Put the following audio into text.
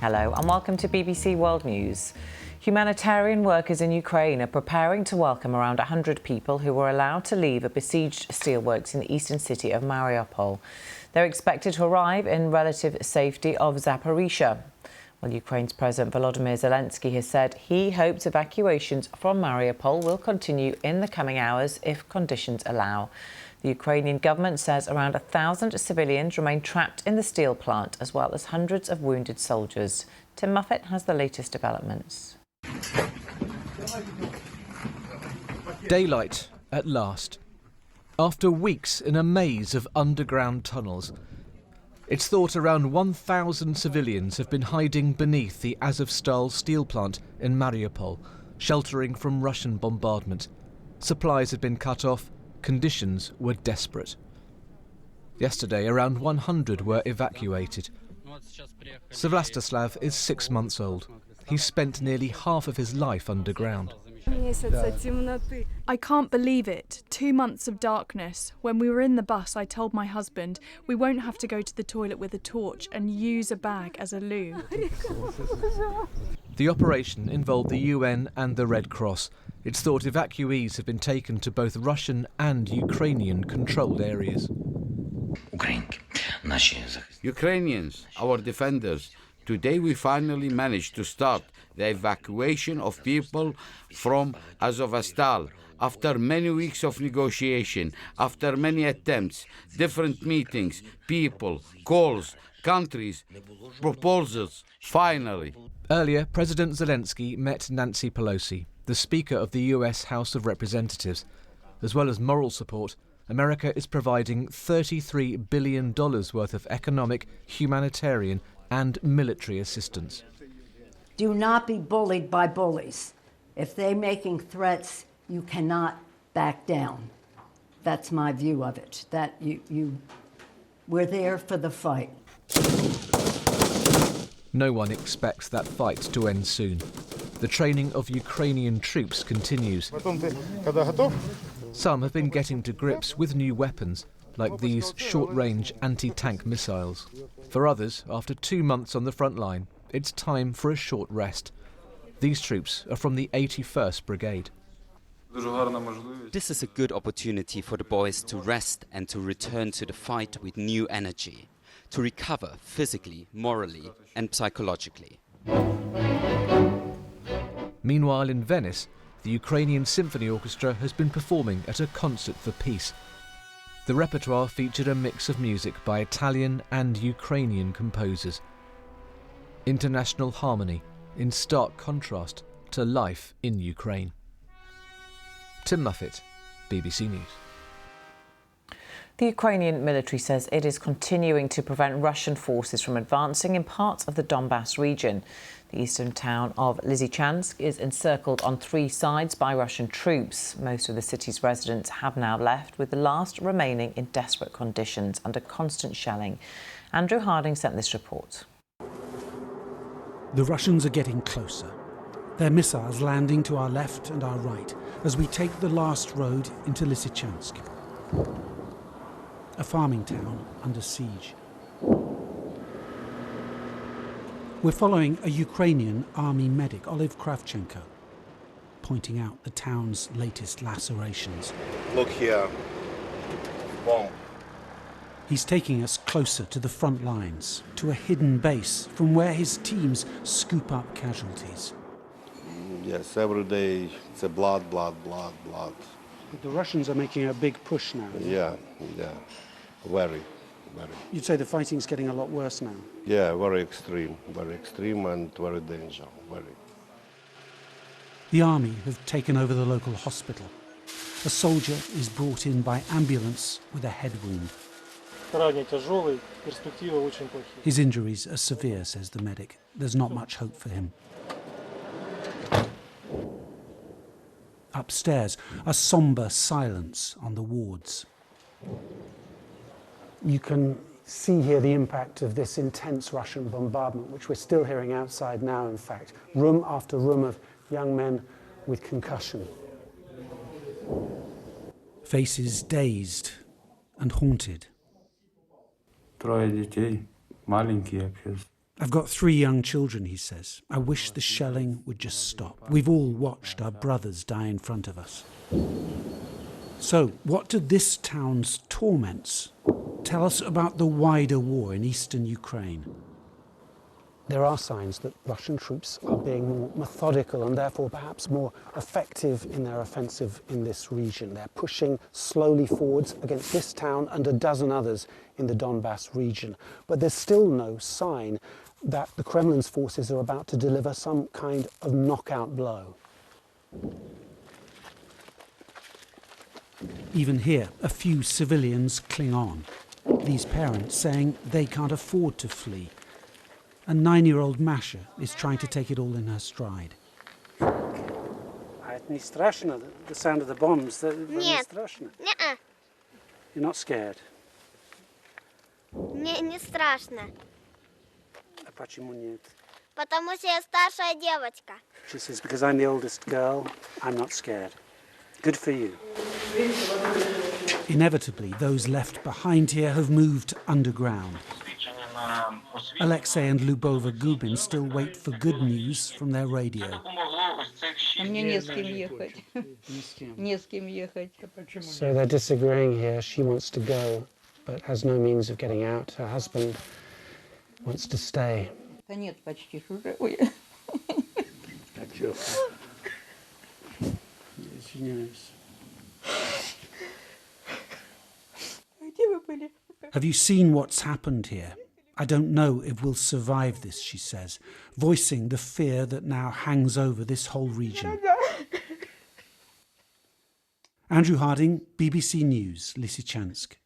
Hello and welcome to BBC World News. Humanitarian workers in Ukraine are preparing to welcome around 100 people who were allowed to leave a besieged steelworks in the eastern city of Mariupol. They're expected to arrive in relative safety of Zaporizhzhia. Well, Ukraine's President Volodymyr Zelensky has said he hopes evacuations from Mariupol will continue in the coming hours if conditions allow. The Ukrainian government says around 1,000 civilians remain trapped in the steel plant, as well as hundreds of wounded soldiers. Tim Muffett has the latest developments. Daylight at last. After weeks in a maze of underground tunnels, it's thought around 1,000 civilians have been hiding beneath the Azovstal steel plant in Mariupol, sheltering from Russian bombardment. Supplies had been cut off. Conditions were desperate. Yesterday, around 100 were evacuated. Svyastislav is 6 months old. He's spent nearly half of his life underground. I can't believe it. 2 months of darkness. When we were in the bus, I told my husband we won't have to go to the toilet with a torch and use a bag as a loo. The operation involved the UN and the Red Cross. It's thought evacuees have been taken to both Russian and Ukrainian controlled areas. Ukrainians, our defenders, today we finally managed to start the evacuation of people from Azovstal. After many weeks of negotiation, after many attempts, different meetings, people, calls, countries, proposals, finally. Earlier, President Zelensky met Nancy Pelosi, the Speaker of the US House of Representatives. As well as moral support, America is providing $33 billion worth of economic, humanitarian and military assistance. Do not be bullied by bullies. If they're making threats, you cannot back down. That's my view of it, that we're there for the fight. No one expects that fight to end soon. The training of Ukrainian troops continues. Some have been getting to grips with new weapons, like these short-range anti-tank missiles. For others, after 2 months on the front line, it's time for a short rest. These troops are from the 81st Brigade. This is a good opportunity for the boys to rest and to return to the fight with new energy, to recover physically, morally and psychologically. Meanwhile, in Venice, the Ukrainian Symphony Orchestra has been performing at a concert for peace. The repertoire featured a mix of music by Italian and Ukrainian composers. International harmony, in stark contrast to life in Ukraine. Tim Muffett, BBC News. The Ukrainian military says it is continuing to prevent Russian forces from advancing in parts of the Donbass region. The eastern town of Lysychansk is encircled on 3 sides by Russian troops. Most of the city's residents have now left, with the last remaining in desperate conditions under constant shelling. Andrew Harding sent this report. The Russians are getting closer. Their missiles landing to our left and our right as we take the last road into Lysychansk, a farming town under siege. We're following a Ukrainian army medic, Olive Kravchenko, pointing out the town's latest lacerations. Look here, bomb. He's taking us closer to the front lines, to a hidden base from where his teams scoop up casualties. Yes, every day it's a blood. The Russians are making a big push now. Yeah, very. You'd say the fighting's getting a lot worse now? Yeah, very extreme and very dangerous, very. The army have taken over the local hospital. A soldier is brought in by ambulance with a head wound. His injuries are severe, says the medic. There's not much hope for him. Upstairs, a sombre silence on the wards. You can see here the impact of this intense Russian bombardment, which we're still hearing outside now, in fact. Room after room of young men with concussion. Faces dazed and haunted. I've got 3 young children, he says. I wish the shelling would just stop. We've all watched our brothers die in front of us. So, what do this town's torments tell us about the wider war in eastern Ukraine? There are signs that Russian troops are being more methodical and therefore perhaps more effective in their offensive in this region. They're pushing slowly forwards against this town and a dozen others in the Donbass region. But there's still no sign that the Kremlin's forces are about to deliver some kind of knockout blow. Even here, a few civilians cling on. These parents saying they can't afford to flee. And 9-year-old Masha is trying to take it all in her stride. The sound of the bombs? You're not scared? Не страшно. А почему нет? Потому что я старшая девочка. She says, because I'm the oldest girl, I'm not scared. Good for you. Inevitably, those left behind here have moved underground. Alexei and Lubova Gubin still wait for good news from their radio. So they're disagreeing here. She wants to go, but has no means of getting out. Her husband wants to stay. Have you seen what's happened here? I don't know if we'll survive this, she says, voicing the fear that now hangs over this whole region. Andrew Harding, BBC News, Lysychansk.